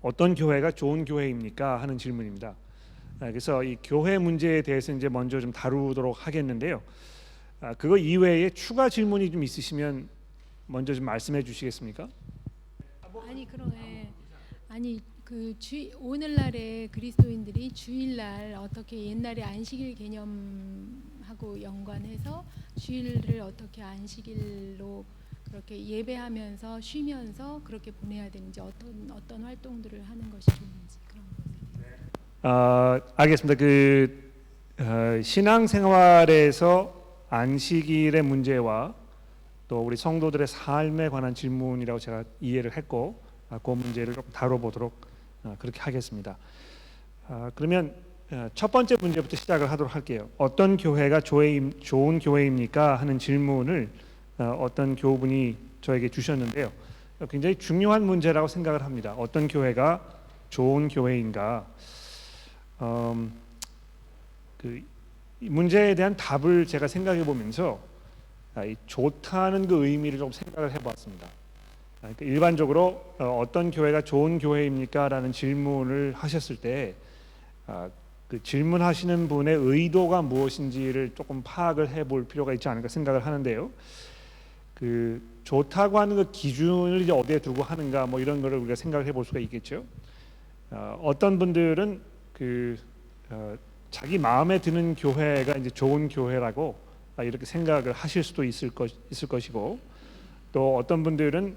어떤 교회가 좋은 교회입니까? 하는 질문입니다. 그래서 이 교회 문제에 대해서 이제 먼저 좀 다루도록 하겠는데요. 그거 이외에 추가 질문이 좀 있으시면 먼저 좀 말씀해 주시겠습니까? 아니 그러네. 아니 오늘날에 그리스도인들이 주일날 어떻게 옛날에 안식일 개념하고 연관해서 주일을 어떻게 안식일로 그렇게 예배하면서 쉬면서 그렇게 보내야 되는지 어떤 활동들을 하는 것이 좋은지 그런 것을. 알겠습니다. 신앙생활에서 안식일의 문제와 또 우리 성도들의 삶에 관한 질문이라고 제가 이해를 했고, 그 문제를 조금 다뤄보도록 그렇게 하겠습니다. 그러면 첫 번째 문제부터 시작을 하도록 할게요. 어떤 교회가 좋은 교회입니까? 하는 질문을 어떤 교우분이 저에게 주셨는데요. 굉장히 중요한 문제라고 생각을 합니다. 어떤 교회가 좋은 교회인가? 이 문제에 대한 답을 제가 생각해 보면서 좋다는 그 의미를 좀 생각을 해보았습니다. 그러니까 일반적으로 어떤 교회가 좋은 교회입니까? 라는 질문을 하셨을 때 그 질문하시는 분의 의도가 무엇인지를 조금 파악을 해볼 필요가 있지 않을까 생각을 하는데요. 그 좋다고 하는 그 기준을 이제 어디에 두고 하는가 뭐 이런 거를 우리가 생각을 해볼 수가 있겠죠. 어떤 분들은 자기 마음에 드는 교회가 이제 좋은 교회라고 이렇게 생각을 하실 수도 있을 것이고, 또 어떤 분들은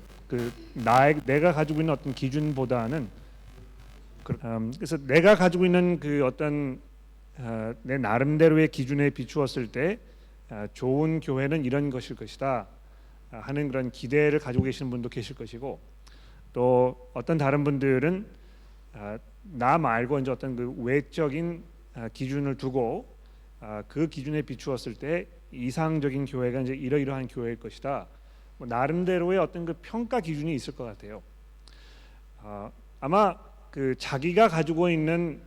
내가 가지고 있는 어떤 기준보다는 그래서 내가 가지고 있는 그 어떤 내 나름대로의 기준에 비추었을 때 좋은 교회는 이런 것일 것이다 하는 그런 기대를 가지고 계시는 분도 계실 것이고, 또 어떤 다른 분들은 나 말고 이제 어떤 그 외적인 기준을 두고 그 기준에 비추었을 때 이상적인 교회가 이제 이러이러한 교회일 것이다. 뭐 나름대로의 어떤 그 평가 기준이 있을 것 같아요. 아마 그 자기가 가지고 있는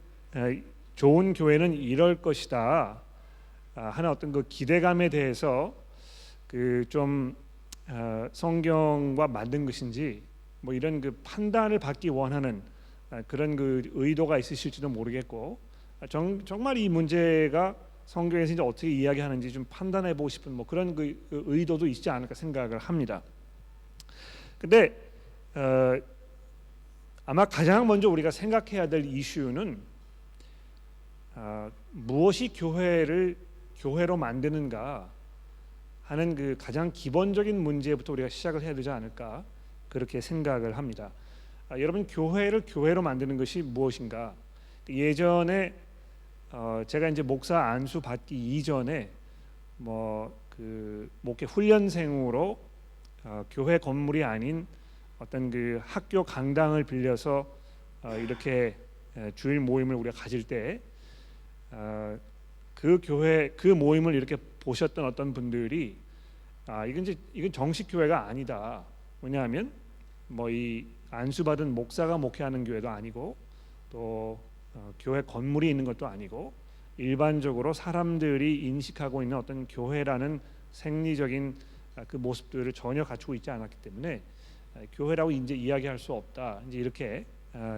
좋은 교회는 이럴 것이다 하는 어떤 그 기대감에 대해서 좀 성경과 맞는 것인지 뭐 이런 그 판단을 받기 원하는 그런 그 의도가 있으실지도 모르겠고, 정말 이 문제가 성경에서 이제 어떻게 이야기하는지 좀 판단해 보고 싶은 뭐 그런 그 의도도 있지 않을까 생각을 합니다. 근데 아마 가장 먼저 우리가 생각해야 될 이슈는 무엇이 교회를 교회로 만드는가 하는 그 가장 기본적인 문제부터 우리가 시작을 해야 되지 않을까 그렇게 생각을 합니다. 여러분, 교회를 교회로 만드는 것이 무엇인가? 예전에 제가 이제 목사 안수 받기 이전에 목회 훈련생으로 교회 건물이 아닌 어떤 그 학교 강당을 빌려서 이렇게 주일 모임을 우리가 가질 때 그 교회 그 모임을 이렇게 보셨던 어떤 분들이 이건 정식 교회가 아니다. 왜냐하면 뭐 이 안수 받은 목사가 목회하는 교회도 아니고 또 교회 건물이 있는 것도 아니고 일반적으로 사람들이 인식하고 있는 어떤 교회라는 생리적인 그 모습들을 전혀 갖추고 있지 않았기 때문에 교회라고 이제 이야기할 수 없다. 이제 이렇게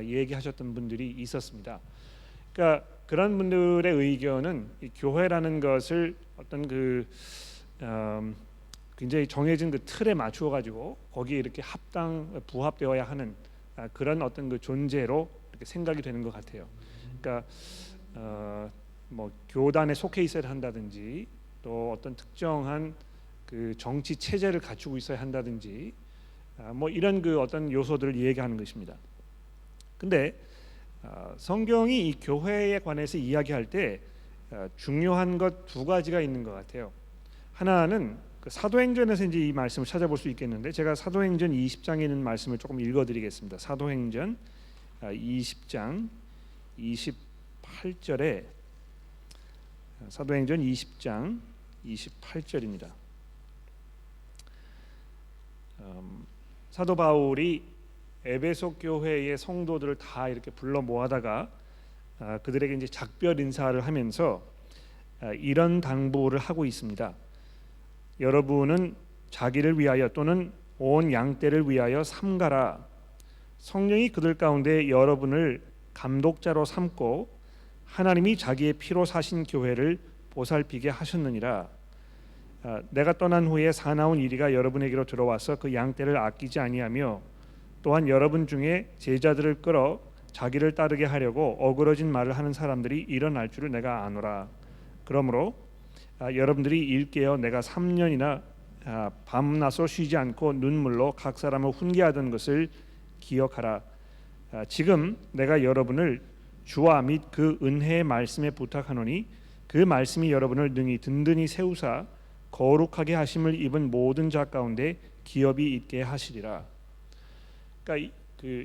얘기하셨던 분들이 있었습니다. 그러니까 그런 분들의 의견은 이 교회라는 것을 어떤 굉장히 정해진 그 틀에 맞추어 가지고 거기에 이렇게 부합되어야 하는 그런 어떤 그 존재로 이렇게 생각이 되는 것 같아요. 그러니까 뭐 교단에 속해 있어야 한다든지 또 어떤 특정한 그 정치 체제를 갖추고 있어야 한다든지 뭐 이런 그 어떤 요소들을 얘기하는 것입니다. 근데 성경이 이 교회에 관해서 이야기할 때 중요한 것 두 가지가 있는 것 같아요. 하나는 그 사도행전에서 이제 이 말씀을 찾아볼 수 있겠는데, 제가 사도행전 20장에 있는 말씀을 조금 읽어드리겠습니다. 사도행전 20장 28절에 사도행전 20장 28절입니다. 사도 바울이 에베소 교회의 성도들을 다 이렇게 불러 모아다가 그들에게 이제 작별 인사를 하면서 이런 당부를 하고 있습니다. 여러분은 자기를 위하여 또는 온 양떼를 위하여 삼가라. 성령이 그들 가운데 여러분을 감독자로 삼고 하나님이 자기의 피로 사신 교회를 보살피게 하셨느니라. 내가 떠난 후에 사나운 이리가 여러분에게로 들어와서 그 양떼를 아끼지 아니하며 또한 여러분 중에 제자들을 끌어 자기를 따르게 하려고 어그러진 말을 하는 사람들이 일어날 줄을 내가 아노라. 그러므로 여러분들이 일깨어 내가 3년이나 밤낮으로 쉬지 않고 눈물로 각 사람을 훈계하던 것을 기억하라. 지금 내가 여러분을 주와 및 그 은혜의 말씀에 부탁하노니 그 말씀이 여러분을 능히 든든히 세우사 거룩하게 하심을 입은 모든 자 가운데 기업이 있게 하시리라. 그러니까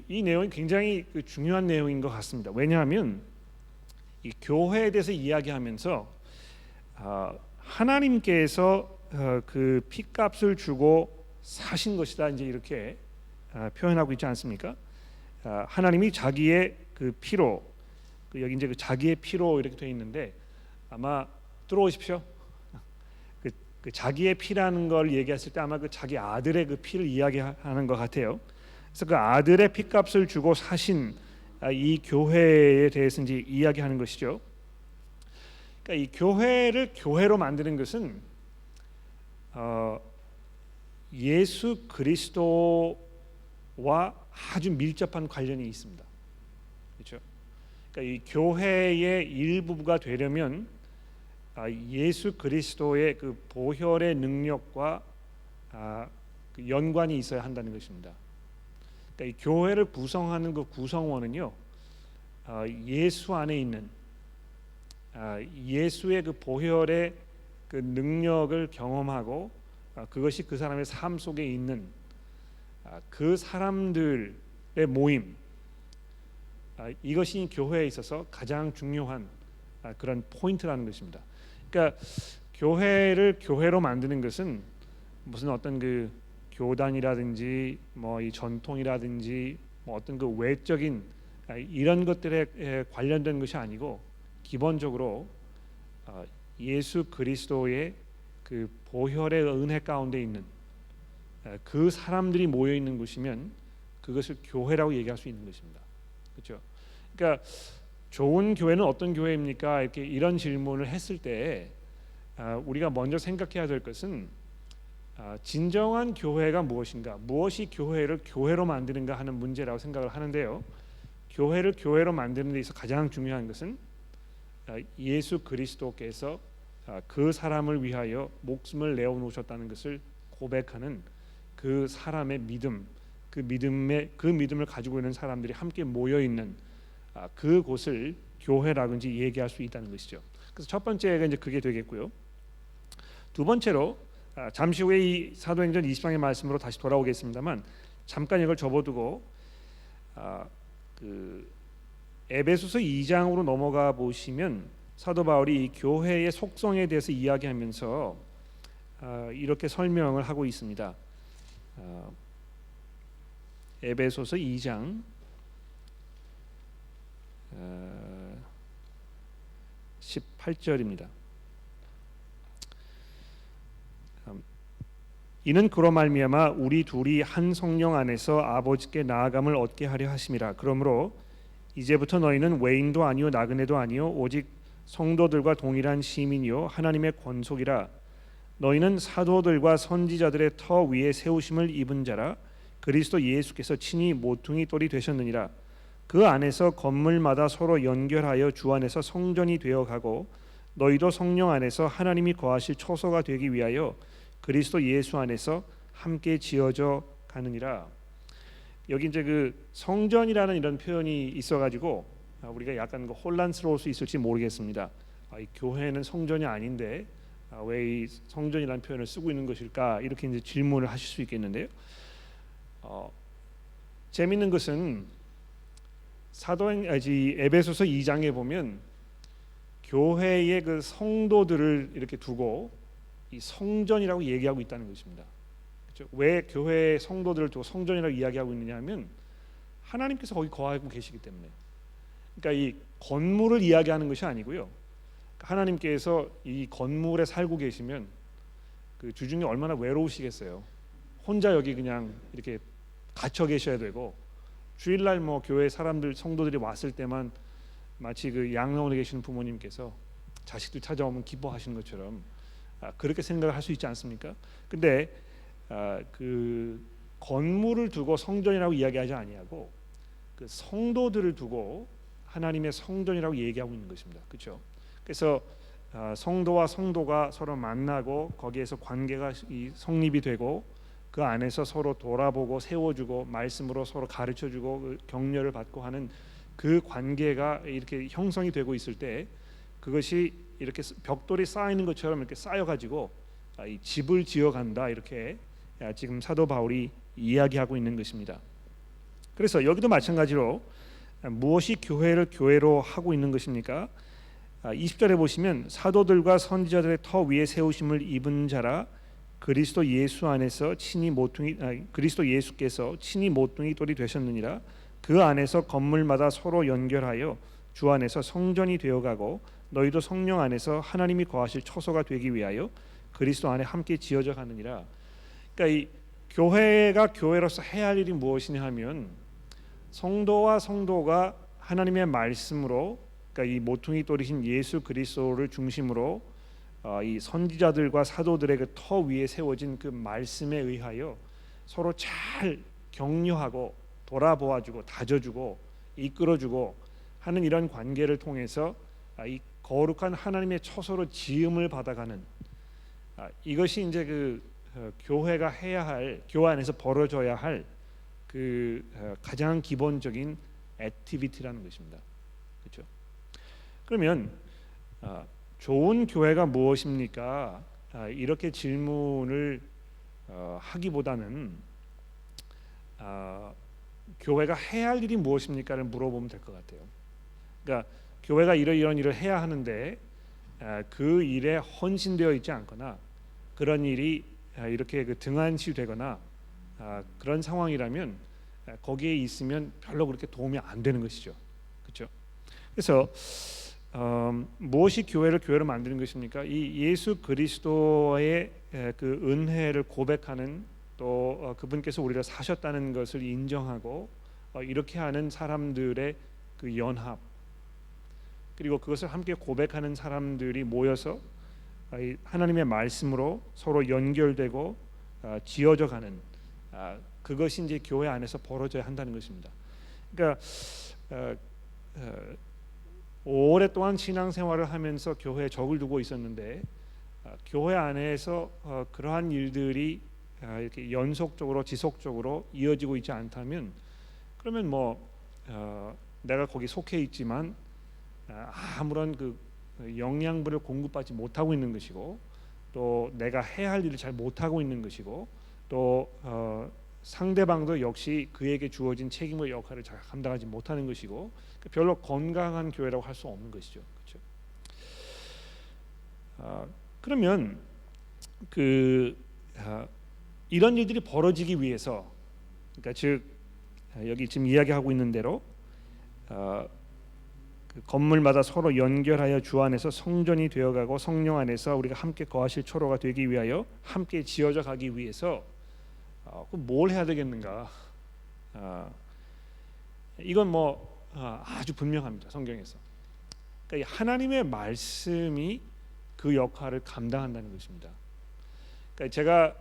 이 내용이 굉장히 중요한 내용인 것 같습니다. 왜냐하면 이 교회에 대해서 이야기하면서 하나님께서 그 피값을 주고 사신 것이다, 이제 이렇게 표현하고 있지 않습니까? 하나님이 자기의 그 피로, 여기 이제 그 자기의 피로 이렇게 되어 있는데, 아마 들어오십시오. 그 자기의 피라는 걸 얘기했을 때 아마 그 자기 아들의 그 피를 이야기하는 것 같아요. 그래서 그 아들의 피값을 주고 사신 이 교회에 대해서 이제 이야기하는 것이죠. 그러니까 이 교회를 교회로 만드는 것은 예수 그리스도와 아주 밀접한 관련이 있습니다. 그렇죠? 그러니까 이 교회의 일부가 되려면 예수 그리스도의 그 보혈의 능력과 그 연관이 있어야 한다는 것입니다. 그러니까 이 교회를 구성하는 그 구성원은요, 예수 안에 있는 예수의 그 보혈의 그 능력을 경험하고 그것이 그 사람의 삶 속에 있는 그 사람들의 모임, 이것이 교회에 있어서 가장 중요한 그런 포인트라는 것입니다. 그러니까 교회를 교회로 만드는 것은 무슨 어떤 그 교단이라든지 뭐 이 전통이라든지 뭐 어떤 그 외적인 이런 것들에 관련된 것이 아니고, 기본적으로 예수 그리스도의 그 보혈의 은혜 가운데 있는 그 사람들이 모여 있는 곳이면 그것을 교회라고 얘기할 수 있는 것입니다. 그렇죠? 그러니까 좋은 교회는 어떤 교회입니까? 이렇게 이런 질문을 했을 때 우리가 먼저 생각해야 될 것은 진정한 교회가 무엇인가, 무엇이 교회를 교회로 만드는가 하는 문제라고 생각을 하는데요. 교회를 교회로 만드는 데 있어서 가장 중요한 것은 예수 그리스도께서 그 사람을 위하여 목숨을 내어놓으셨다는 것을 고백하는 그 사람의 믿음, 그 믿음을 가지고 있는 사람들이 함께 모여 있는 그곳을 교회라고 이제 얘기할 수 있다는 것이죠. 그래서 첫 번째가 이제 그게 되겠고요. 두 번째로 잠시 후에 이 사도행전 20장의 말씀으로 다시 돌아오겠습니다만, 잠깐 이걸 접어두고 그 에베소서 2장으로 넘어가 보시면 사도 바울이 이 교회의 속성에 대해서 이야기하면서 이렇게 설명을 하고 있습니다. 에베소서 2장 18절입니다. 이는 그로 말미암아 우리 둘이 한 성령 안에서 아버지께 나아감을 얻게 하려 하심이라. 그러므로 이제부터 너희는 외인도 아니요 나그네도 아니요 오직 성도들과 동일한 시민이요 하나님의 권속이라. 너희는 사도들과 선지자들의 터 위에 세우심을 입은 자라. 그리스도 예수께서 친히 모퉁이 돌이 되셨느니라. 그 안에서 건물마다 서로 연결하여 주 안에서 성전이 되어가고 너희도 성령 안에서 하나님이 거하실 초소가 되기 위하여 그리스도 예수 안에서 함께 지어져 가느니라. 여기 이제 그 성전이라는 이런 표현이 있어가지고 우리가 약간 혼란스러울 수 있을지 모르겠습니다. 이 교회는 성전이 아닌데 왜 이 성전이라는 표현을 쓰고 있는 것일까, 이렇게 이제 질문을 하실 수 있겠는데요. 재밌는 것은 에베소서 2장에 보면 교회의 그 성도들을 이렇게 두고 이 성전이라고 얘기하고 있다는 것입니다. 그렇죠? 왜 교회의 성도들을 두고 성전이라고 이야기하고 있느냐면 하나님께서 거기 거하고 계시기 때문에. 그러니까 이 건물을 이야기하는 것이 아니고요. 하나님께서 이 건물에 살고 계시면 그 주중에 얼마나 외로우시겠어요. 혼자 여기 그냥 이렇게 갇혀 계셔야 되고 주일날 뭐 교회 사람들 성도들이 왔을 때만 마치 그 양로원에 계시는 부모님께서 자식들 찾아오면 기뻐하시는 것처럼 그렇게 생각을 할 수 있지 않습니까? 근데 그 건물을 두고 성전이라고 이야기하지 아니하고 그 성도들을 두고 하나님의 성전이라고 얘기하고 있는 것입니다. 그렇죠? 그래서 성도와 성도가 서로 만나고 거기에서 관계가 성립이 되고 그 안에서 서로 돌아보고 세워주고 말씀으로 서로 가르쳐주고 격려를 받고 하는 그 관계가 이렇게 형성이 되고 있을 때 그것이 이렇게 벽돌이 쌓이는 것처럼 이렇게 쌓여가지고 이 집을 지어간다 이렇게 지금 사도 바울이 이야기하고 있는 것입니다. 그래서 여기도 마찬가지로 무엇이 교회를 교회로 하고 있는 것입니까? 20절에 보시면 사도들과 선지자들의 터 위에 세우심을 입은 자라 그리스도 예수 안에서 친히 모퉁이 그리스도 예수께서 친히 모퉁이 돌이 되셨느니라. 그 안에서 건물마다 서로 연결하여 주 안에서 성전이 되어가고 너희도 성령 안에서 하나님이 거하실 처소가 되기 위하여 그리스도 안에 함께 지어져 가느니라. 그러니까 이 교회가 교회로서 해야 할 일이 무엇이냐 하면 성도와 성도가 하나님의 말씀으로 그러니까 이 모퉁이 돌이신 예수 그리스도를 중심으로 이 선지자들과 사도들의 그 터 위에 세워진 그 말씀에 의하여 서로 잘 격려하고 돌아보아주고 다져주고 이끌어주고 하는 이런 관계를 통해서 이 거룩한 하나님의 처소로 지음을 받아가는 이것이 이제 그 교회가 해야 할 교회 안에서 벌어져야 할 그 가장 기본적인 액티비티라는 것입니다. 그렇죠? 그러면 좋은 교회가 무엇입니까? 이렇게 질문을 하기보다는 교회가 해야 할 일이 무엇입니까를 물어보면 될 것 같아요. 그러니까 교회가 이런 일을 해야 하는데 그 일에 헌신되어 있지 않거나 그런 일이 이렇게 그 등한시되거나 그런 상황이라면 거기에 있으면 별로 그렇게 도움이 안 되는 것이죠. 그렇죠? 그래서 무엇이 교회를 교회로 만드는 것입니까? 이 예수 그리스도의 그 은혜를 고백하는 또 그분께서 우리를 사셨다는 것을 인정하고 이렇게 하는 사람들의 그 연합 그리고 그것을 함께 고백하는 사람들이 모여서 하나님의 말씀으로 서로 연결되고 지어져 가는 그것이 이제 교회 안에서 벌어져야 한다는 것입니다. 그러니까 오랫동안 신앙생활을 하면서 교회에 적을 두고 있었는데 교회 안에서 그러한 일들이 이렇게 연속적으로 지속적으로 이어지고 있지 않다면 그러면 뭐 내가 거기 속해 있지만 아무런 그 영양분을 공급받지 못하고 있는 것이고 또 내가 해야 할 일을 잘 못하고 있는 것이고 또 상대방도 역시 그에게 주어진 책임과 역할을 잘 감당하지 못하는 것이고 별로 건강한 교회라고 할 수 없는 것이죠. 그렇죠? 그러면 이런 일들이 벌어지기 위해서 그러니까 즉 여기 지금 이야기하고 있는 대로 그 건물마다 서로 연결하여 주 안에서 성전이 되어가고 성령 안에서 우리가 함께 거하실 초로가 되기 위하여 함께 지어져 가기 위해서 뭘 해야 되겠는가? 이건 뭐 아주 분명합니다. 성경에서. 그러니까 하나님의 말씀이 그 역할을 감당한다는 것입니다. 그러니까 제가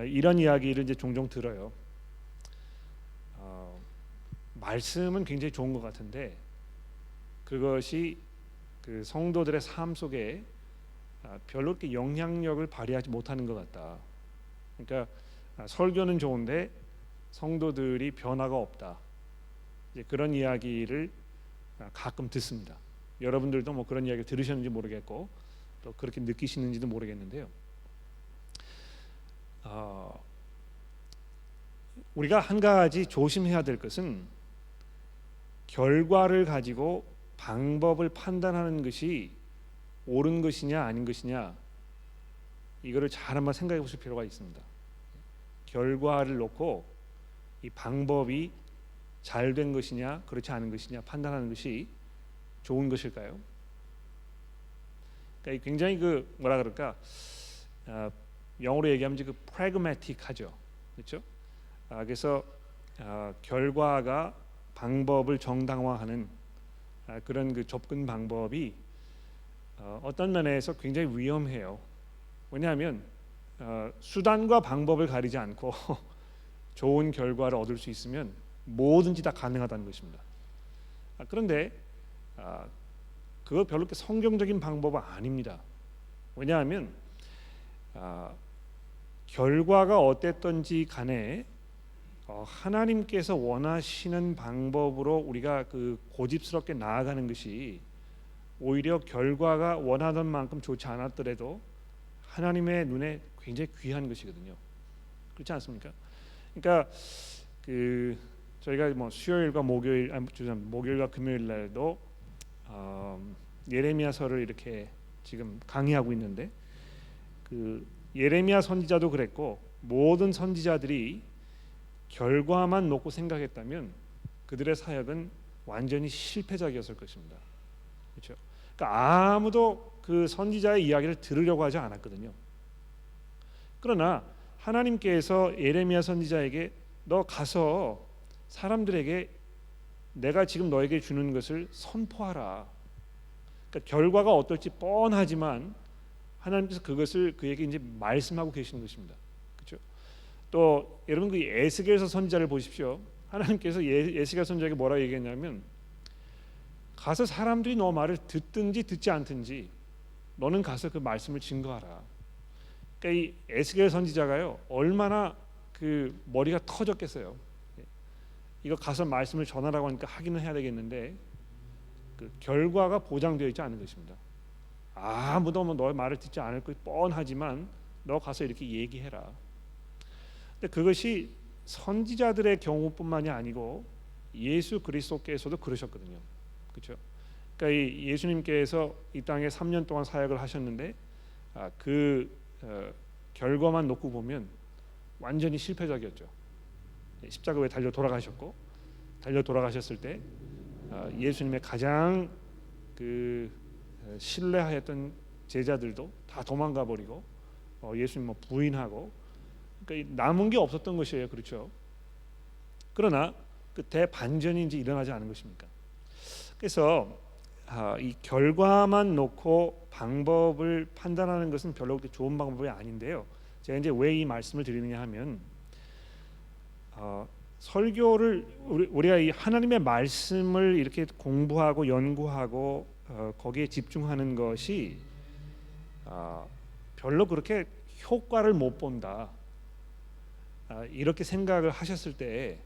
이런 이야기를 이제 종종 들어요. 말씀은 굉장히 좋은 것 같은데 그것이 그 성도들의 삶 속에 별로 그렇게 영향력을 발휘하지 못하는 것 같다. 그러니까 설교는 좋은데 성도들이 변화가 없다. 이제 그런 이야기를 가끔 듣습니다. 여러분들도 뭐 그런 이야기를 들으셨는지 모르겠고 또 그렇게 느끼시는지도 모르겠는데요. 우리가 한 가지 조심해야 될 것은 결과를 가지고 방법을 판단하는 것이 옳은 것이냐 아닌 것이냐 이거를 잘 한번 생각해 보실 필요가 있습니다. 결과를 놓고 이 방법이 잘 된 것이냐 그렇지 않은 것이냐 판단하는 것이 좋은 것일까요? 그러니까 굉장히 뭐라 그럴까 영어로 얘기하면 그 pragmatic하죠, 그렇죠? 그래서 결과가 방법을 정당화하는 그런 그 접근 방법이 어떤 면에서 굉장히 위험해요. 왜냐하면 수단과 방법을 가리지 않고 좋은 결과를 얻을 수 있으면 뭐든지 다 가능하다는 것입니다. 그런데 그거 별로 그렇게 성경적인 방법은 아닙니다. 왜냐하면 결과가 어땠든지 간에 하나님께서 원하시는 방법으로 우리가 그 고집스럽게 나아가는 것이 오히려 결과가 원하던 만큼 좋지 않았더라도 하나님의 눈에 굉장히 귀한 것이거든요. 그렇지 않습니까? 그러니까 그 저희가 뭐 수요일과 목요일과 금요일 날도 예레미야서를 이렇게 지금 강의하고 있는데 그 예레미야 선지자도 그랬고 모든 선지자들이 결과만 놓고 생각했다면 그들의 사역은 완전히 실패작이었을 것입니다. 그렇죠? 그러니까 아무도 그 선지자의 이야기를 들으려고 하지 않았거든요. 그러나 하나님께서 예레미야 선지자에게 너 가서 사람들에게 내가 지금 너에게 주는 것을 선포하라. 그러니까 결과가 어떨지 뻔하지만 하나님께서 그것을 그에게 이제 말씀하고 계시는 것입니다. 그렇죠? 또 여러분 그 에스겔서 선지자를 보십시오. 하나님께서 에스겔 선지자에게 뭐라고 얘기했냐면 가서 사람들이 너 말을 듣든지 듣지 않든지 너는 가서 그 말씀을 증거하라. 그러니까 이 에스겔 선지자가요 얼마나 그 머리가 터졌겠어요. 이거 가서 말씀을 전하라고 하니까 하기는 해야 되겠는데 그 결과가 보장되어 있지 않은 것입니다. 아무도 뭐 너의 말을 듣지 않을 것 뻔하지만 너 가서 이렇게 얘기해라. 근데 그것이 선지자들의 경우뿐만이 아니고 예수 그리스도께서도 그러셨거든요. 그렇죠? 그러니까 이 예수님께서 이 땅에 3년 동안 사역을 하셨는데 결과만 놓고 보면 완전히 실패작이었죠. 십자가에 달려 돌아가셨고 달려 돌아가셨을 때 예수님의 가장 그 신뢰하였던 제자들도 다 도망가 버리고 예수님 뭐 부인하고 그러니까 남은 게 없었던 것이에요. 그렇죠? 그러나 그 대반전이 이제 일어나지 않은 것입니까? 그래서 이 결과만 놓고 방법을 판단하는 것은 별로 그렇게 좋은 방법이 아닌데요. 제가 이제 왜 이 말씀을 드리느냐 하면 설교를 우리가 이 하나님의 말씀을 이렇게 공부하고 연구하고 거기에 집중하는 것이 별로 그렇게 효과를 못 본다. 이렇게 생각을 하셨을 때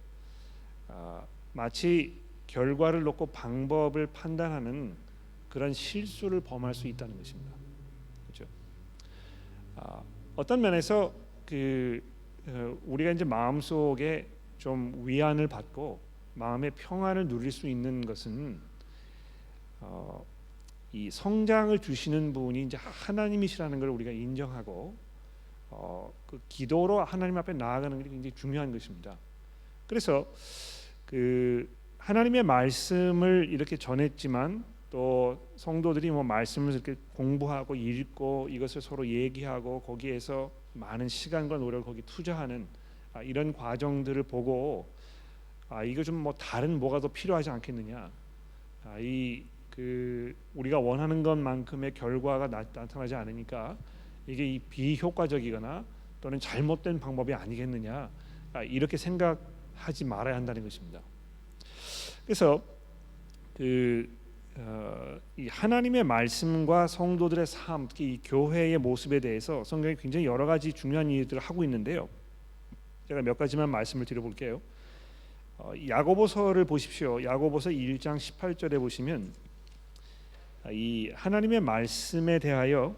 마치 결과를 놓고 방법을 판단하는 그런 실수를 범할 수 있다는 것입니다. 그렇죠? 어떤 면에서 우리가 이제 마음속에 좀 위안을 받고 마음의 평안을 누릴 수 있는 것은 이 성장을 주시는 분이 이제 하나님이시라는 걸 우리가 인정하고 그 기도로 하나님 앞에 나아가는 게 굉장히 중요한 것입니다. 그래서 그 하나님의 말씀을 이렇게 전했지만 또 성도들이 뭐 말씀을 이렇게 공부하고 읽고 이것을 서로 얘기하고 거기에서 많은 시간과 노력을 거기 투자하는 이런 과정들을 보고 이거 좀 뭐 다른 뭐가 더 필요하지 않겠느냐. 우리가 원하는 것만큼의 결과가 나타나지 않으니까 이게 이 비효과적이거나 또는 잘못된 방법이 아니겠느냐. 이렇게 생각하지 말아야 한다는 것입니다. 그래서 이 하나님의 말씀과 성도들의 삶, 특히 이 교회의 모습에 대해서 성경이 굉장히 여러 가지 중요한 일들을 하고 있는데요. 제가 몇 가지만 말씀을 드려볼게요. 야고보서를 보십시오. 야고보서 1장 18절에 보시면 이 하나님의 말씀에 대하여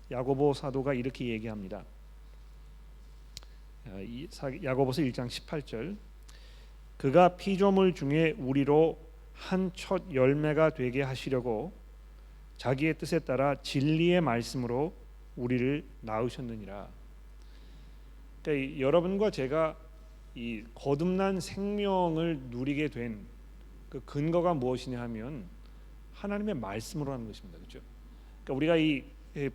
야고보 사도가 이렇게 얘기합니다. 야고보서 1장 18절 그가 피조물 중에 우리로 한 첫 열매가 되게 하시려고 자기의 뜻에 따라 진리의 말씀으로 우리를 낳으셨느니라. 그러니까 여러분과 제가 이 거듭난 생명을 누리게 된 그 근거가 무엇이냐 하면 하나님의 말씀으로 하는 것입니다. 그렇죠? 그러니까 우리가 이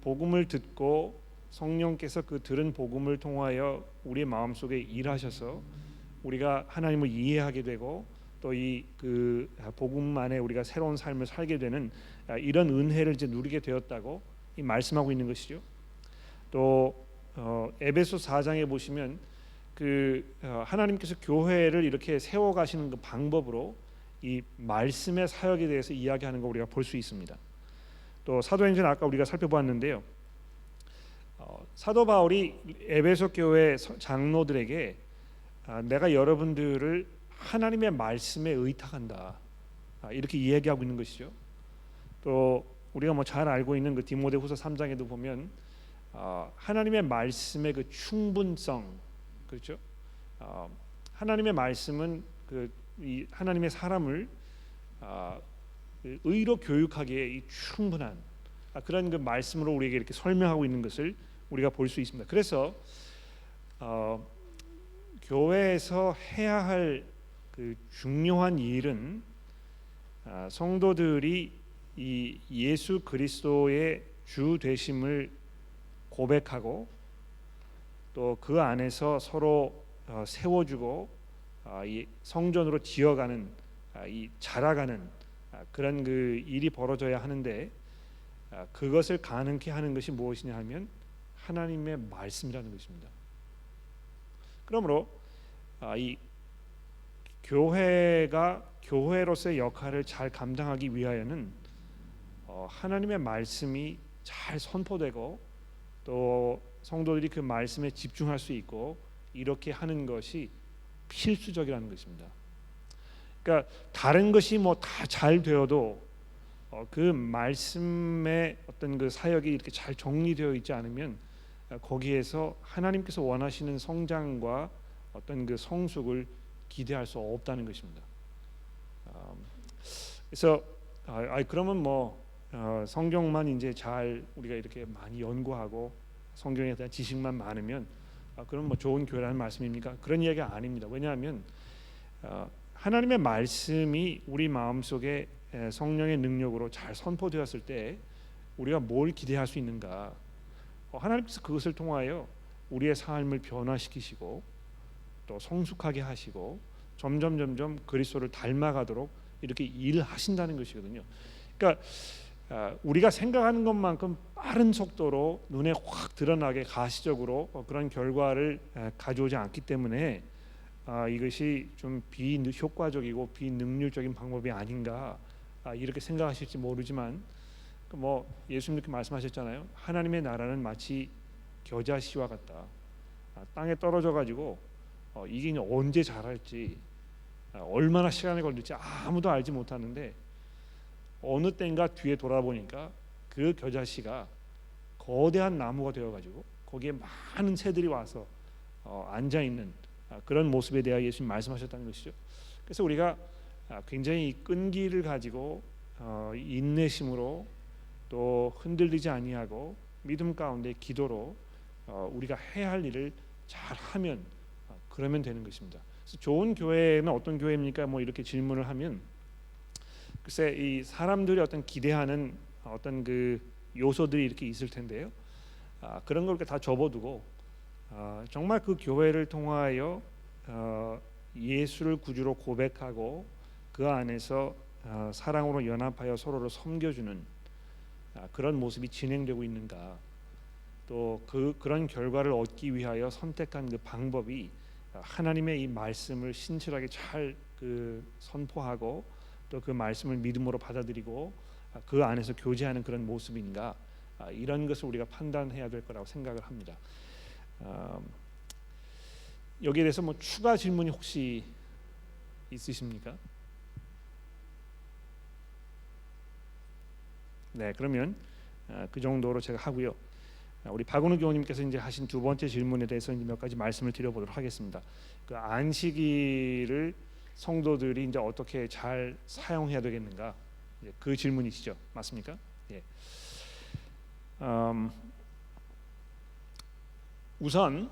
복음을 듣고 성령께서 그 들은 복음을 통하여 우리의 마음속에 일하셔서 우리가 하나님을 이해하게 되고 또 이 그 복음 안에 우리가 새로운 삶을 살게 되는 이런 은혜를 이제 누리게 되었다고 이 말씀하고 있는 것이죠. 또 에베소 4장에 보시면 하나님께서 교회를 이렇게 세워 가시는 그 방법으로 이 말씀의 사역에 대해서 이야기하는 거 우리가 볼 수 있습니다. 또 사도행전 아까 우리가 살펴보았는데요. 사도 바울이 에베소 교회 장로들에게 내가 여러분들을 하나님의 말씀에 의탁한다, 이렇게 이야기하고 있는 것이죠. 또 우리가 뭐 잘 알고 있는 그 디모데후서 3장에도 보면 하나님의 말씀의 그 충분성, 그렇죠? 하나님의 말씀은 이 하나님의 사람을 의로 교육하기에 이 충분한 그런 그 말씀으로 우리에게 이렇게 설명하고 있는 것을 우리가 볼 수 있습니다. 그래서 교회에서 해야 할 그 중요한 일은 성도들이 이 예수 그리스도의 주 되심을 고백하고 또 그 안에서 서로 세워주고 이 성전으로 지어가는 이 자라가는 그런 그 일이 벌어져야 하는데 그것을 가능케 하는 것이 무엇이냐 하면 하나님의 말씀이라는 것입니다. 그러므로 이 교회가 교회로서의 역할을 잘 감당하기 위하여는 하나님의 말씀이 잘 선포되고 또 성도들이 그 말씀에 집중할 수 있고 이렇게 하는 것이 필수적이라는 것입니다. 그러니까 다른 것이 뭐 다 잘 되어도 그 말씀의 어떤 그 사역이 이렇게 잘 정리되어 있지 않으면 거기에서 하나님께서 원하시는 성장과 어떤 그 성숙을 기대할 수 없다는 것입니다. 그래서 그러면 뭐 성경만 이제 잘 우리가 이렇게 많이 연구하고 성경에 대한 지식만 많으면 그럼 뭐 좋은 교회라는 말씀입니까? 그런 이야기가 아닙니다. 왜냐하면 하나님의 말씀이 우리 마음속에 성령의 능력으로 잘 선포되었을 때 우리가 뭘 기대할 수 있는가? 하나님께서 그것을 통하여 우리의 삶을 변화시키시고 또 성숙하게 하시고 점점 그리스도를 닮아가도록 이렇게 일하신다는 것이거든요. 그러니까 우리가 생각하는 것만큼 빠른 속도로 눈에 확 드러나게 가시적으로 그런 결과를 가져오지 않기 때문에 이것이 좀 비효과적이고 비능률적인 방법이 아닌가 이렇게 생각하실지 모르지만 뭐 예수님께 말씀하셨잖아요. 하나님의 나라는 마치 겨자씨와 같다. 땅에 떨어져 가지고 이게 언제 자랄지 얼마나 시간이 걸릴지 아무도 알지 못하는데 어느 때인가 뒤에 돌아보니까 그 겨자씨가 거대한 나무가 되어가지고 거기에 많은 새들이 와서 앉아 있는 그런 모습에 대하여 예수님 말씀하셨다는 것이죠. 그래서 우리가 굉장히 끈기를 가지고 인내심으로 또 흔들리지 아니하고 믿음 가운데 기도로 우리가 해야 할 일을 잘 하면 그러면 되는 것입니다. 그래서 좋은 교회는 어떤 교회입니까? 뭐 이렇게 질문을 하면 글쎄 이 사람들이 어떤 기대하는 어떤 그 요소들이 이렇게 있을 텐데요. 그런 걸 이렇게 다 접어두고 정말 그 교회를 통하여 예수를 구주로 고백하고 그 안에서 사랑으로 연합하여 서로를 섬겨주는 그런 모습이 진행되고 있는가? 또 그런 결과를 얻기 위하여 선택한 그 방법이 하나님의 이 말씀을 신실하게 잘 선포하고 또 그 말씀을 믿음으로 받아들이고 그 안에서 교제하는 그런 모습인가? 이런 것을 우리가 판단해야 될 거라고 생각을 합니다. 여기에 대해서 뭐 추가 질문이 혹시 있으십니까? 네, 그러면 그 정도로 제가 하고요. 우리 박은우 교우님께서 이제 하신 두 번째 질문에 대해서 이제 몇 가지 말씀을 드려보도록 하겠습니다. 그 안식일을 성도들이 이제 어떻게 잘 사용해야 되겠는가? 그 질문이시죠, 맞습니까? 예. 우선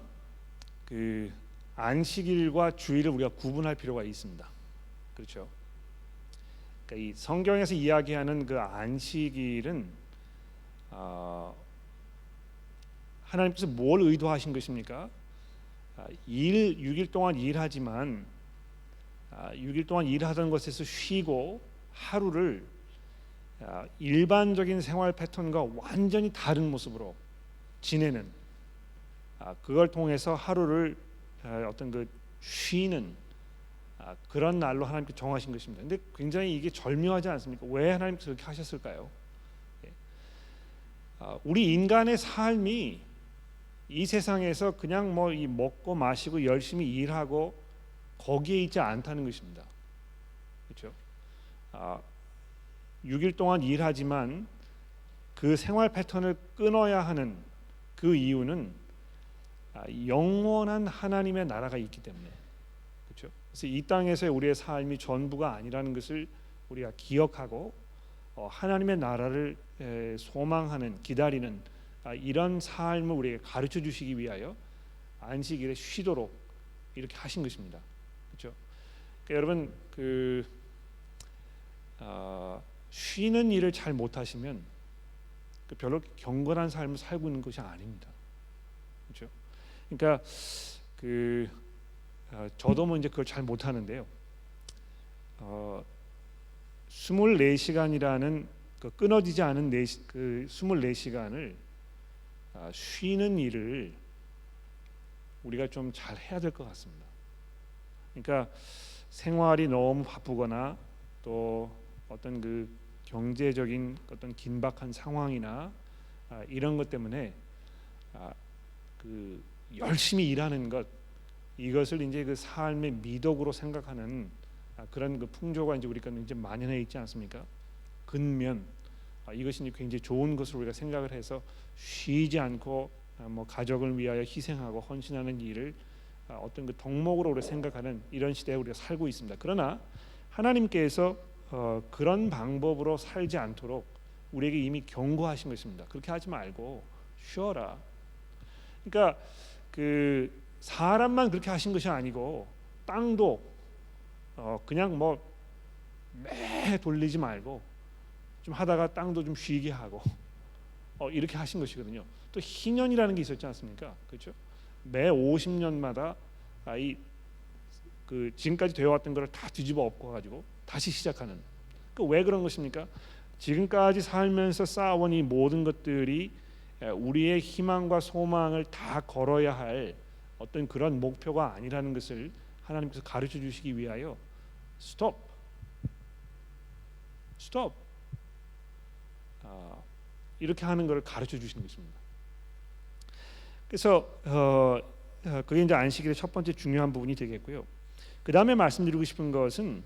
그 안식일과 주일을 우리가 구분할 필요가 있습니다. 그렇죠? 그러니까 이 성경에서 이야기하는 그 안식일은 하나님께서 뭘 의도하신 것입니까? 일 6일 동안 일하지만 6일 동안 일하던 것에서 쉬고 하루를 일반적인 생활 패턴과 완전히 다른 모습으로 지내는, 그걸 통해서 하루를 어떤 그 쉬는 그런 날로 하나님께 정하신 것입니다. 근데 굉장히 이게 절묘하지 않습니까? 왜 하나님께서 그렇게 하셨을까요? 우리 인간의 삶이 이 세상에서 그냥 뭐 이 먹고 마시고 열심히 일하고 거기에 있지 않다는 것입니다. 그렇죠? 6일 동안 일하지만 그 생활 패턴을 끊어야 하는 그 이유는 영원한 하나님의 나라가 있기 때문에. 그렇죠? 그래서 이 땅에서의 우리의 삶이 전부가 아니라는 것을 우리가 기억하고 하나님의 나라를 소망하는, 기다리는 이런 삶을 우리에게 가르쳐 주시기 위하여 안식일에 쉬도록 이렇게 하신 것입니다. 그렇죠? 그러니까 여러분 쉬는 일을 잘 못하시면 별로 경건한 삶을 살고 있는 것이 아닙니다. 그렇죠? 그러니까 저도 뭐 이제 그걸 잘 못하는데요. 24시간이라는 그 끊어지지 않은 24시간을 쉬는 일을 우리가 좀 잘 해야 될 것 같습니다. 그러니까 생활이 너무 바쁘거나 또 어떤 그 경제적인 어떤 긴박한 상황이나 이런 것 때문에 그 열심히 일하는 것, 이것을 이제 그 삶의 미덕으로 생각하는 그런 그 풍조가 이제 우리가 이제 만연해 있지 않습니까? 근면 이것이 이제 굉장히 좋은 것으로 우리가 생각을 해서 쉬지 않고 뭐 가족을 위하여 희생하고 헌신하는 일을 어떤 그 덕목으로 우리가 생각하는 이런 시대에 우리가 살고 있습니다. 그러나 하나님께서 그런 방법으로 살지 않도록 우리에게 이미 경고하신 것입니다. 그렇게 하지 말고 쉬어라. 그러니까 그 사람만 그렇게 하신 것이 아니고 땅도 그냥 뭐 매 돌리지 말고 좀 하다가 땅도 좀 쉬게 하고 이렇게 하신 것이거든요. 또 희년이라는 게 있었지 않습니까? 그렇죠? 매 50년마다 그 지금까지 되어왔던 것을 다 뒤집어 엎어가지고 다시 시작하는. 왜 그런 것입니까? 지금까지 살면서 쌓아온 이 모든 것들이 우리의 희망과 소망을 다 걸어야 할 어떤 그런 목표가 아니라는 것을 하나님께서 가르쳐 주시기 위하여 스톱 이렇게 하는 것을 가르쳐 주시는 것입니다. 그래서 그게 이제 안식일의 첫 번째 중요한 부분이 되겠고요. 그 다음에 말씀드리고 싶은 것은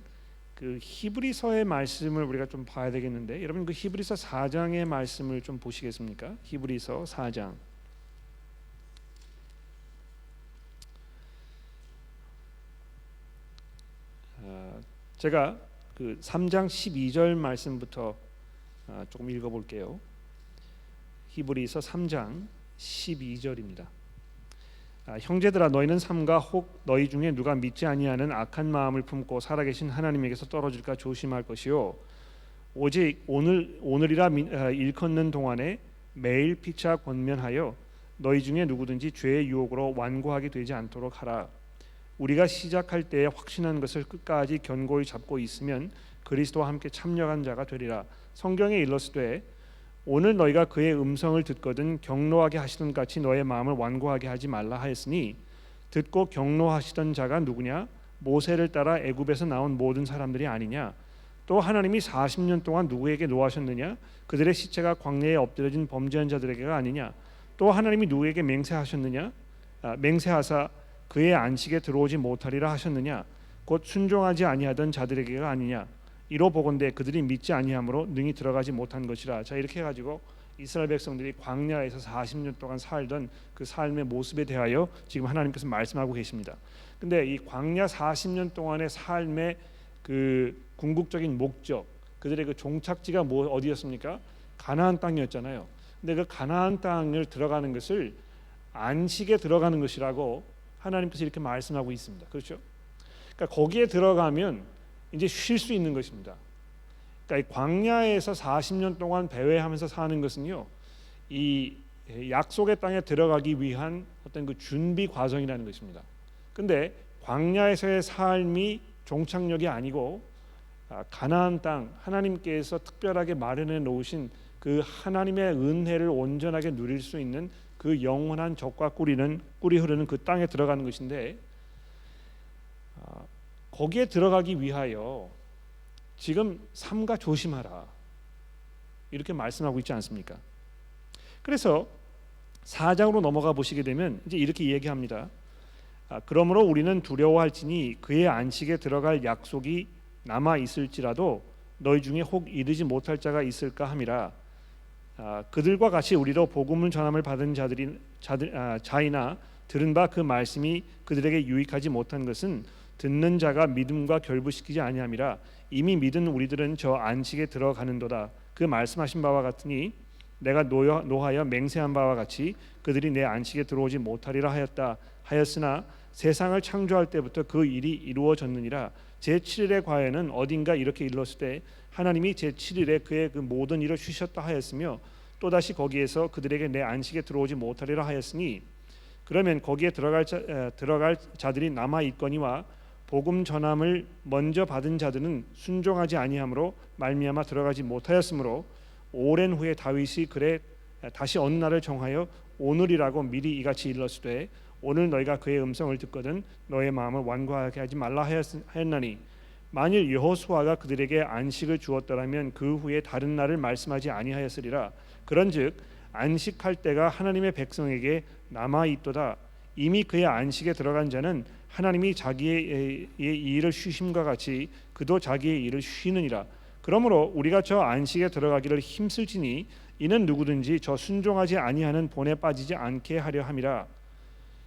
그 히브리서의 말씀을 우리가 좀 봐야 되겠는데, 여러분 그 히브리서 4장의 말씀을 좀 보시겠습니까? 히브리서 4장. 제가 그 3장 12절 말씀부터 조금 읽어볼게요. 히브리서 3장 12절입니다. 형제들아, 너희는 삼가 혹 너희 중에 누가 믿지 아니하는 악한 마음을 품고 살아계신 하나님에게서 떨어질까 조심할 것이요, 오직 오늘이라 일컫는 동안에 매일 피차 권면하여 너희 중에 누구든지 죄의 유혹으로 완고하게 되지 않도록 하라. 우리가 시작할 때에 확신한 것을 끝까지 견고히 잡고 있으면 그리스도와 함께 참여한 자가 되리라. 성경에 일렀으되 오늘 너희가 그의 음성을 듣거든 경노하게 하시던 같이 너의 마음을 완고하게 하지 말라 하였으니, 듣고 경노하시던 자가 누구냐? 모세를 따라 애굽에서 나온 모든 사람들이 아니냐? 또 하나님이 40년 동안 누구에게 노하셨느냐? 그들의 시체가 광야에 엎드려진 범죄한 자들에게가 아니냐? 또 하나님이 누구에게 맹세하셨느냐? 맹세하사 그의 안식에 들어오지 못하리라 하셨느냐? 곧 순종하지 아니하던 자들에게가 아니냐? 이로 보건대 그들이 믿지 아니함으로 능히 들어가지 못한 것이라. 자, 이렇게 해가지고 이스라엘 백성들이 광야에서 40년 동안 살던 그 삶의 모습에 대하여 지금 하나님께서 말씀하고 계십니다. 근데 이 광야 40년 동안의 삶의 그 궁극적인 목적, 그들의 그 종착지가 어디였습니까? 가나안 땅이었잖아요. 근데 그 가나안 땅을 들어가는 것을 안식에 들어가는 것이라고 하나님께서 이렇게 말씀하고 있습니다. 그렇죠? 그러니까 거기에 들어가면 이제 쉴 수 있는 것입니다. 그러니까 이 광야에서 40년 동안 배회하면서 사는 것은요, 이 약속의 땅에 들어가기 위한 어떤 그 준비 과정이라는 것입니다. 근데 광야에서의 삶이 종착역이 아니고 가나안 땅, 하나님께서 특별하게 마련해 놓으신 그 하나님의 은혜를 온전하게 누릴 수 있는 그 영원한 젖과 꿀이 흐르는 그 땅에 들어가는 것인데, 거기에 들어가기 위하여 지금 삼가 조심하라 이렇게 말씀하고 있지 않습니까? 그래서 4장으로 넘어가 보시게 되면 이제 이렇게 얘기합니다. 그러므로 우리는 두려워할지니 그의 안식에 들어갈 약속이 남아 있을지라도 너희 중에 혹 이르지 못할 자가 있을까 함이라. 그들과 같이 우리로 복음을 전함을 받은 자이나 들은 바 그 말씀이 그들에게 유익하지 못한 것은 듣는 자가 믿음과 결부시키지 아니함이라. 이미 믿은 우리들은 저 안식에 들어가는도다. 그 말씀하신 바와 같으니 내가 노하여 맹세한 바와 같이 그들이 내 안식에 들어오지 못하리라 하였으나 세상을 창조할 때부터 그 일이 이루어졌느니라. 제7일의 과에는 어딘가 이렇게 일렀을 때 하나님이 제7일에 그의 그 모든 일을 쉬셨다 하였으며 또다시 거기에서 그들에게 내 안식에 들어오지 못하리라 하였으니, 그러면 거기에 들어갈 자들이 남아 있거니와 복음 전함을 먼저 받은 자들은 순종하지 아니함으로 말미암아 들어가지 못하였으므로 오랜 후에 다윗이 그래 다시 어느 날을 정하여 오늘이라고 미리 이같이 일렀으되 오늘 너희가 그의 음성을 듣거든 너의 마음을 완고하게 하지 말라 하였나니, 만일 여호수아가 그들에게 안식을 주었더라면 그 후에 다른 날을 말씀하지 아니하였으리라. 그런즉 안식할 때가 하나님의 백성에게 남아 있도다. 이미 그의 안식에 들어간 자는 하나님이 자기의 일을 쉬심과 같이 그도 자기의 일을 쉬느니라. 그러므로 우리가 저 안식에 들어가기를 힘쓸지니 이는 누구든지 저 순종하지 아니하는 본에 빠지지 않게 하려 함이라.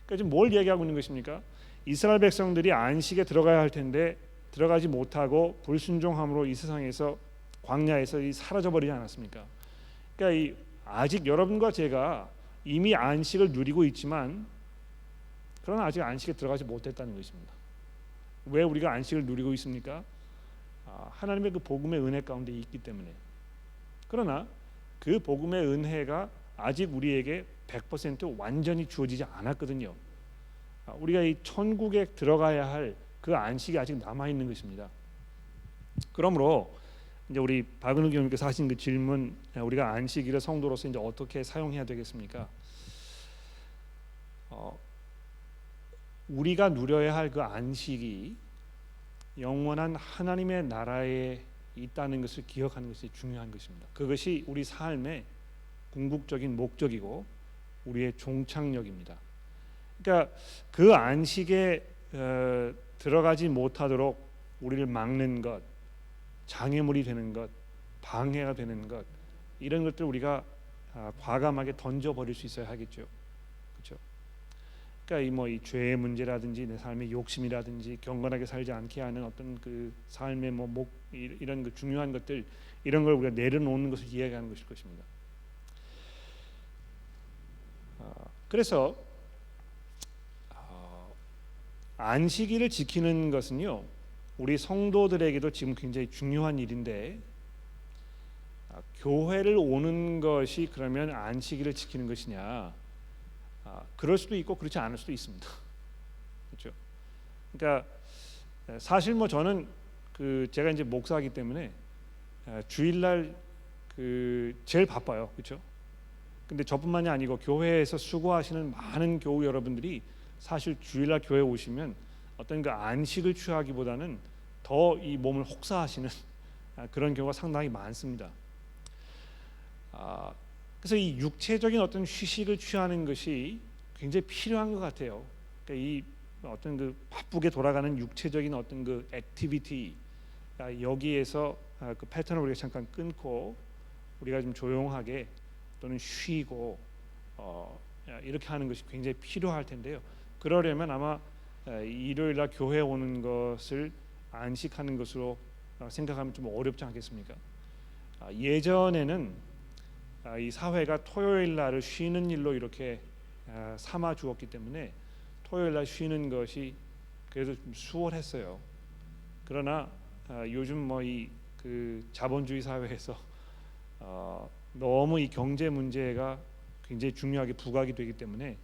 그러니까 지금 뭘 얘기하고 있는 것입니까? 이스라엘 백성들이 안식에 들어가야 할 텐데 들어가지 못하고 불순종함으로 이 세상에서 광야에서 사라져 버리지 않았습니까? 그러니까 아직 여러분과 제가 이미 안식을 누리고 있지만 그러나 아직 안식에 들어가지 못했다는 것입니다. 왜 우리가 안식을 누리고 있습니까? 하나님의 그 복음의 은혜 가운데 있기 때문에. 그러나 그 복음의 은혜가 아직 우리에게 100% 완전히 주어지지 않았거든요. 우리가 이 천국에 들어가야 할 그 안식이 아직 남아 있는 것입니다. 그러므로 이제 우리 박은우 교수님께서 하신 그 질문, 우리가 안식일을 성도로서 이제 어떻게 사용해야 되겠습니까? 우리가 누려야 할 그 안식이 영원한 하나님의 나라에 있다는 것을 기억하는 것이 중요한 것입니다. 그것이 우리 삶의 궁극적인 목적이고 우리의 종착역입니다. 그러니까 그 안식에 들어가지 못하도록 우리를 막는 것, 장애물이 되는 것, 방해가 되는 것, 이런 것들 우리가 과감하게 던져버릴 수 있어야 하겠죠. 그렇죠? 그러니까 이 죄의 문제라든지 내 삶의 욕심이라든지 경건하게 살지 않게 하는 어떤 그 삶의 이런 그 중요한 것들, 이런 걸 우리가 내려놓는 것을 이야기하는 것일 것입니다. 그래서 안식일을 지키는 것은요, 우리 성도들에게도 지금 굉장히 중요한 일인데, 교회를 오는 것이 그러면 안식일을 지키는 것이냐? 그럴 수도 있고 그렇지 않을 수도 있습니다. 그렇죠? 그러니까 사실 저는 제가 이제 목사이기 때문에 주일날 제일 바빠요. 그렇죠? 근데 저뿐만이 아니고 교회에서 수고하시는 많은 교우 여러분들이 사실 주일날 교회 오시면 어떤 그 안식을 취하기보다는 더 이 몸을 혹사하시는 그런 경우가 상당히 많습니다. 그래서 이 육체적인 어떤 휴식을 취하는 것이 굉장히 필요한 것 같아요. 그러니까 이 어떤 그 바쁘게 돌아가는 육체적인 어떤 그 액티비티, 여기에서 그 패턴을 우리가 잠깐 끊고 우리가 좀 조용하게 또는 쉬고 이렇게 하는 것이 굉장히 필요할 텐데요. 그러려면 아마 일요일날 교회 오는 것을 안식하는 것으로 생각하면 좀 어렵지 않겠습니까? 예전에는 이 사회가 토요일날을 쉬는 일로 이렇게 삼아 주었기 때문에 토요일날 쉬는 것이 그래도 좀 수월했어요. 그러나 요즘 그 자본주의 사회에서 너무 이 경제 문제가 굉장히 중요하게 부각이 되기 때문에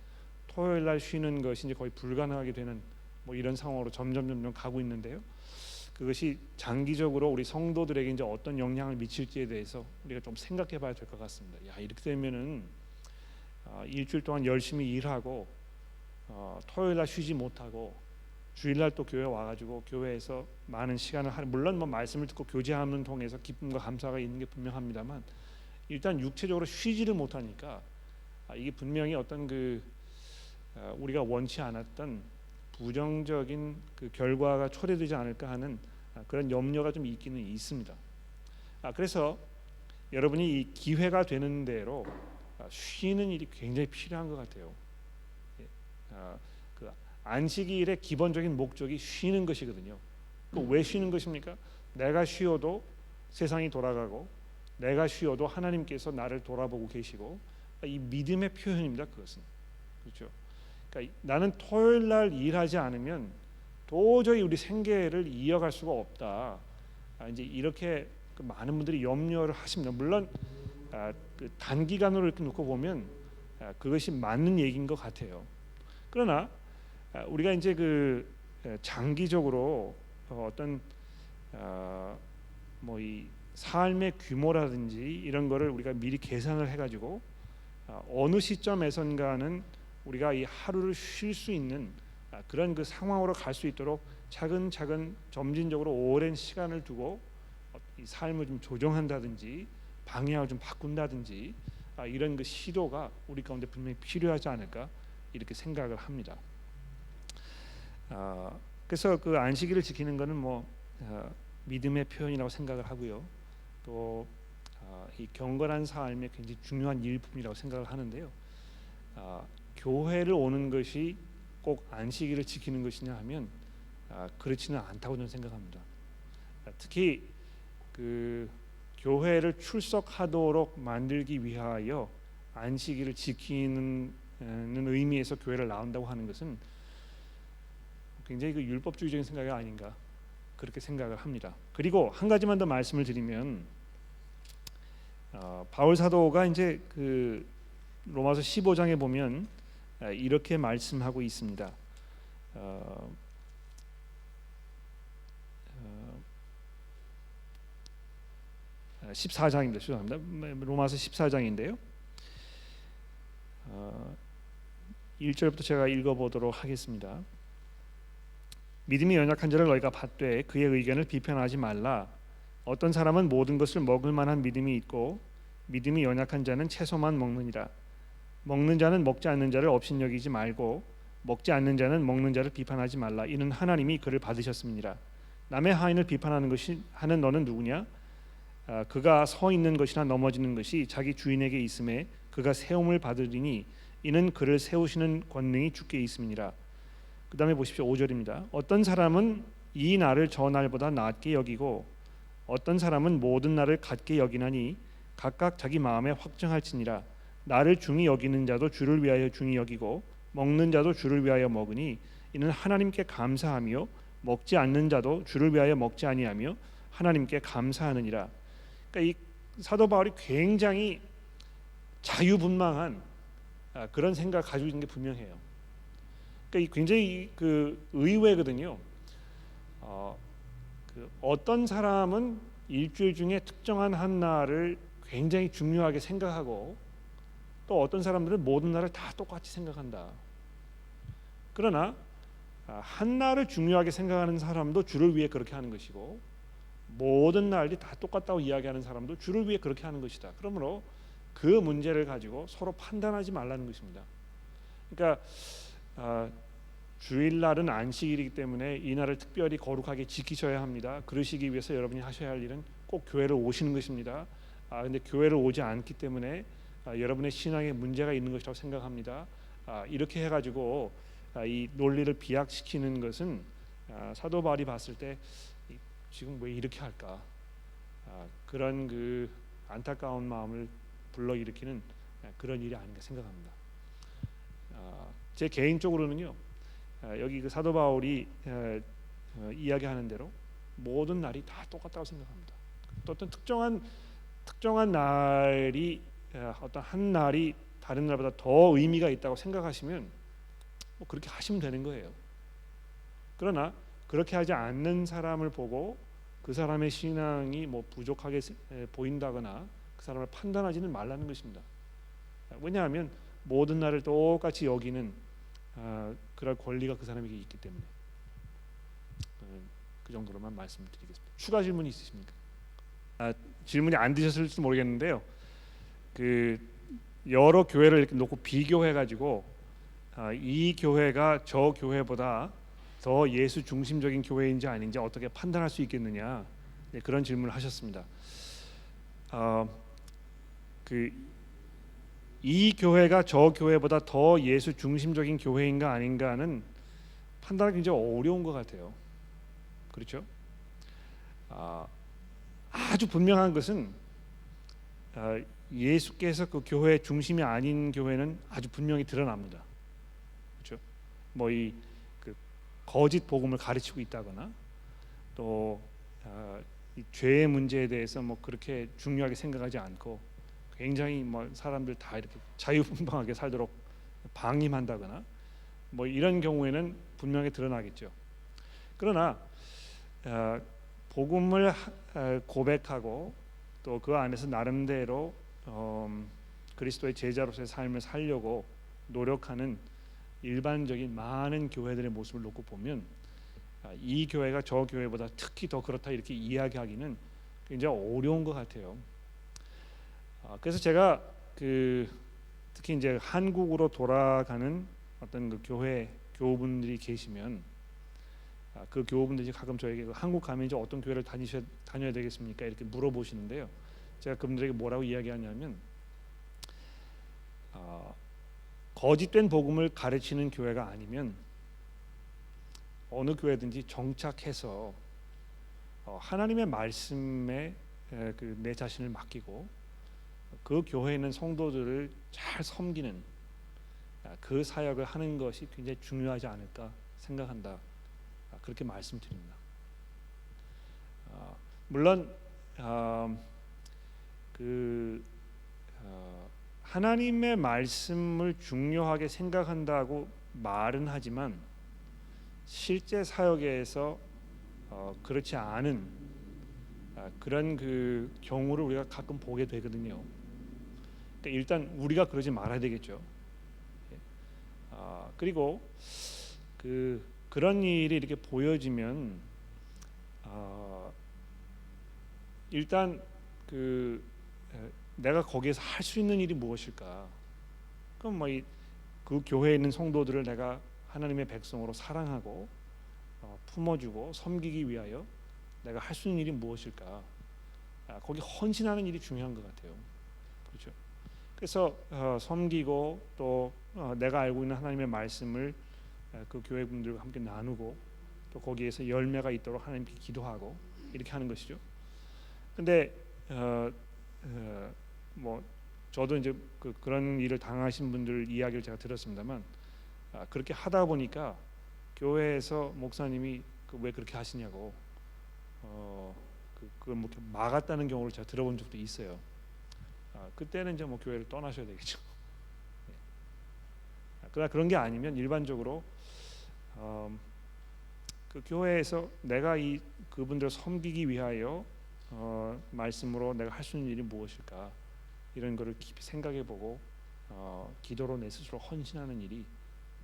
토요일 날 쉬는 것이 이제 거의 불가능하게 되는 뭐 이런 상황으로 점점 가고 있는데요. 그것이 장기적으로 우리 성도들에게 이제 어떤 영향을 미칠지에 대해서 우리가 좀 생각해봐야 될 것 같습니다. 야, 이렇게 되면은 일주일 동안 열심히 일하고 토요일 날 쉬지 못하고 주일날 또 교회 와가지고 교회에서 많은 시간을 물론 뭐 말씀을 듣고 교제하는 통해서 기쁨과 감사가 있는 게 분명합니다만 일단 육체적으로 쉬지를 못하니까 이게 분명히 어떤 우리가 원치 않았던 부정적인 그 결과가 초래되지 않을까 하는 그런 염려가 좀 있기는 있습니다. 그래서 여러분이 이 기회가 되는 대로 쉬는 일이 굉장히 필요한 것 같아요. 그 안식일의 기본적인 목적이 쉬는 것이거든요. 왜 쉬는 것입니까? 내가 쉬어도 세상이 돌아가고 내가 쉬어도 하나님께서 나를 돌아보고 계시고 이 믿음의 표현입니다. 그것은 그렇죠. 그러니까 나는 토요일 날 일하지 않으면 도저히 우리 생계를 이어갈 수가 없다. 이제 이렇게 많은 분들이 염려를 하십니다. 물론 단기간으로 이렇게 놓고 보면 그것이 맞는 얘기인 것 같아요. 그러나 우리가 이제 장기적으로 어떤 뭐 이 삶의 규모라든지 이런 거를 우리가 미리 계산을 해가지고 어느 시점에선가는 우리가 이 하루를 쉴 수 있는 그런 상황으로 갈 수 있도록 차근차근 점진적으로 오랜 시간을 두고 이 삶을 좀 조정한다든지 방향을 좀 바꾼다든지 이런 시도가 우리 가운데 분명히 필요하지 않을까 이렇게 생각을 합니다. 그래서 그 안식일을 지키는 것은 믿음의 표현이라고 생각을 하고요. 또 이 경건한 삶의 굉장히 중요한 일품이라고 생각을 하는데요. 교회를 오는 것이 꼭 안식일을 지키는 것이냐 하면 그렇지는 않다고 저는 생각합니다. 특히 교회를 출석하도록 만들기 위하여 안식일을 지키는 의미에서 교회를 나온다고 하는 것은 굉장히 율법주의적인 생각이 아닌가 그렇게 생각을 합니다. 그리고 한 가지만 더 말씀을 드리면 바울 사도가 이제 로마서 15장에 보면 이렇게 말씀하고 있습니다. 14장입니다. 죄송합니다. 로마서 14장인데요. 1절부터 제가 읽어보도록 하겠습니다. 믿음이 연약한 자를 너희가 받되 그의 의견을 비판하지 말라. 어떤 사람은 모든 것을 먹을 만한 믿음이 있고 믿음이 연약한 자는 채소만 먹느니라. 먹는 자는 먹지 않는 자를 업신여기지 말고 먹지 않는 자는 먹는 자를 비판하지 말라. 이는 하나님이 그를 받으셨음이니라. 남의 하인을 비판하는 것이 하는 너는 누구냐? 그가 서 있는 것이나 넘어지는 것이 자기 주인에게 있음에 그가 세움을 받으리니 이는 그를 세우시는 권능이 주께 있음이니라. 그 다음에 보십시오. 5절입니다. 어떤 사람은 이 날을 저 날보다 낫게 여기고 어떤 사람은 모든 날을 같게 여기나니 각각 자기 마음에 확정할지니라. 나를 중히 여기는 자도 주를 위하여 중히 여기고 먹는 자도 주를 위하여 먹으니 이는 하나님께 감사하며 먹지 않는 자도 주를 위하여 먹지 아니하며 하나님께 감사하느니라. 그러니까 이 사도 바울이 굉장히 자유분방한 그런 생각을 가지고 있는 게 분명해요. 그러니까 굉장히 의외거든요. 어떤 사람은 일주일 중에 특정한 한 날을 굉장히 중요하게 생각하고 또 어떤 사람들은 모든 날을 다 똑같이 생각한다. 그러나 한 날을 중요하게 생각하는 사람도 주를 위해 그렇게 하는 것이고 모든 날이 다 똑같다고 이야기하는 사람도 주를 위해 그렇게 하는 것이다. 그러므로 그 문제를 가지고 서로 판단하지 말라는 것입니다. 그러니까 주일날은 안식일이기 때문에 이 날을 특별히 거룩하게 지키셔야 합니다. 그러시기 위해서 여러분이 하셔야 할 일은 꼭 교회를 오시는 것입니다. 근데 교회를 오지 않기 때문에 여러분의 신앙에 문제가 있는 것이라고 생각합니다. 이렇게 해가지고 이 논리를 비약시키는 것은 사도 바울이 봤을 때 지금 왜 이렇게 할까? 그런 안타까운 마음을 불러일으키는 그런 일이 아닌가 생각합니다. 제 개인적으로는요. 여기 사도 바울이 이야기하는 대로 모든 날이 다 똑같다고 생각합니다. 또 어떤 특정한 날이 어떤 한 날이 다른 날보다 더 의미가 있다고 생각하시면 뭐 그렇게 하시면 되는 거예요. 그러나 그렇게 하지 않는 사람을 보고 그 사람의 신앙이 뭐 부족하게 보인다거나 그 사람을 판단하지는 말라는 것입니다. 왜냐하면 모든 날을 똑같이 여기는 그럴 권리가 그 사람에게 있기 때문에. 그 정도로만 말씀드리겠습니다. 추가 질문이 있으십니까? 질문이 안 드셨을지 모르겠는데요. 그 여러 교회를 이렇게 놓고 비교해 가지고 이 교회가 저 교회보다 더 예수 중심적인 교회인지 아닌지 어떻게 판단할 수 있겠느냐, 그런 질문을 하셨습니다. 이 교회가 저 교회보다 더 예수 중심적인 교회인가 아닌가는 판단하기 굉장히 어려운 것 같아요. 그렇죠? 아주 분명한 것은 예수께서 그 교회의 중심이 아닌 교회는 아주 분명히 드러납니다. 그렇죠? 뭐 이 그 거짓 복음을 가르치고 있다거나 또 이 죄의 문제에 대해서 뭐 그렇게 중요하게 생각하지 않고 굉장히 뭐 사람들 다 이렇게 자유분방하게 살도록 방임한다거나 뭐 이런 경우에는 분명히 드러나겠죠. 그러나 복음을 고백하고 또 그 안에서 나름대로 그리스도의 제자로서의 삶을 살려고 노력하는 일반적인 많은 교회들의 모습을 놓고 보면 이 교회가 저 교회보다 특히 더 그렇다 이렇게 이야기하기는 굉장히 어려운 것 같아요. 그래서 제가 특히 이제 한국으로 돌아가는 어떤 그 교회 교우분들이 계시면 그 교우분들이 가끔 저에게 한국 가면 이제 어떤 교회를 다녀야 되겠습니까? 이렇게 물어보시는데요. 제가 그분들에게 뭐라고 이야기하냐면 거짓된 복음을 가르치는 교회가 아니면 어느 교회든지 정착해서 하나님의 말씀에 내 자신을 맡기고 그 교회에 있는 성도들을 잘 섬기는 그 사역을 하는 것이 굉장히 중요하지 않을까 생각한다. 그렇게 말씀드립니다. 물론 하나님의 말씀을 중요하게 생각한다고 말은 하지만 실제 사역에서 그렇지 않은 그런 그 경우를 우리가 가끔 보게 되거든요. 그러니까 일단 우리가 그러지 말아야 되겠죠. 그리고 그런 일이 이렇게 보여지면 일단 내가 거기에서 할 수 있는 일이 무엇일까? 그럼 뭐 그 교회에 있는 성도들을 내가 하나님의 백성으로 사랑하고 품어주고 섬기기 위하여 내가 할 수 있는 일이 무엇일까? 거기 헌신하는 일이 중요한 것 같아요. 그렇죠? 그래서 섬기고 또 내가 알고 있는 하나님의 말씀을 그 교회 분들과 함께 나누고 또 거기에서 열매가 있도록 하나님께 기도하고 이렇게 하는 것이죠. 근데 뭐 저도 이제 그런 일을 당하신 분들 이야기를 제가 들었습니다만 그렇게 하다 보니까 교회에서 목사님이 왜 그렇게 하시냐고 그걸 뭐 막았다는 경우를 제가 들어본 적도 있어요. 그때는 이제 뭐 교회를 떠나셔야 되겠죠. 그러나 그런 게 아니면 일반적으로 그 교회에서 내가 그분들을 섬기기 위하여 말씀으로 내가 할 수 있는 일이 무엇일까 이런 거를 깊이 생각해보고 기도로 내 스스로 헌신하는 일이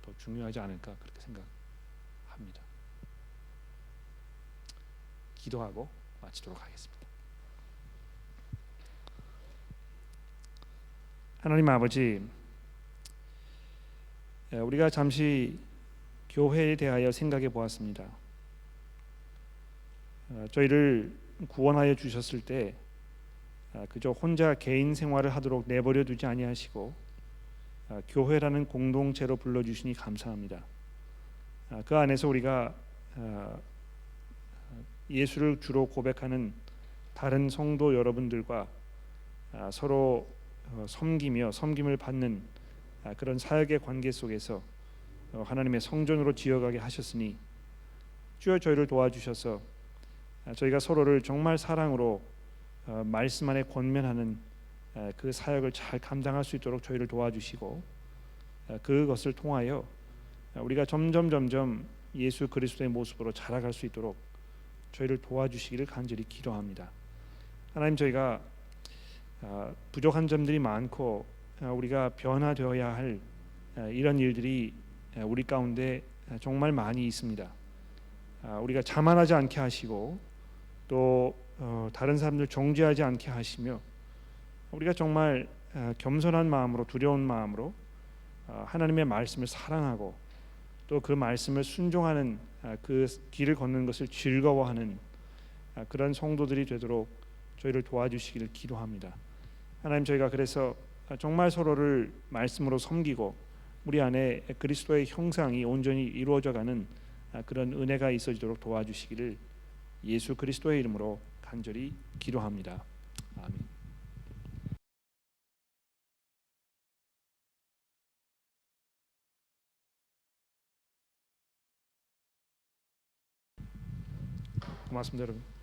더 중요하지 않을까 그렇게 생각합니다. 기도하고 마치도록 하겠습니다. 하나님 아버지, 우리가 잠시 교회에 대하여 생각해 보았습니다. 저희를 구원하여 주셨을 때 그저 혼자 개인 생활을 하도록 내버려 두지 아니하시고 교회라는 공동체로 불러주시니 감사합니다. 그 안에서 우리가 예수를 주로 고백하는 다른 성도 여러분들과 서로 섬기며 섬김을 받는 그런 사역의 관계 속에서 하나님의 성전으로 지어가게 하셨으니 주여 저희를 도와주셔서 저희가 서로를 정말 사랑으로 말씀 안에 권면하는 그 사역을 잘 감당할 수 있도록 저희를 도와주시고 그것을 통하여 우리가 점점 예수 그리스도의 모습으로 자라갈 수 있도록 저희를 도와주시기를 간절히 기도합니다. 하나님, 저희가 부족한 점들이 많고 우리가 변화되어야 할 이런 일들이 우리 가운데 정말 많이 있습니다. 우리가 자만하지 않게 하시고 또 다른 사람들 정죄하지 않게 하시며 우리가 정말 겸손한 마음으로 두려운 마음으로 하나님의 말씀을 사랑하고 또 그 말씀을 순종하는 그 길을 걷는 것을 즐거워하는 그런 성도들이 되도록 저희를 도와주시기를 기도합니다. 하나님, 저희가 그래서 정말 서로를 말씀으로 섬기고 우리 안에 그리스도의 형상이 온전히 이루어져가는 그런 은혜가 있어지도록 도와주시기를 예수 그리스도의 이름으로 간절히 기도합니다. 아멘. 고맙습니다, 여러분.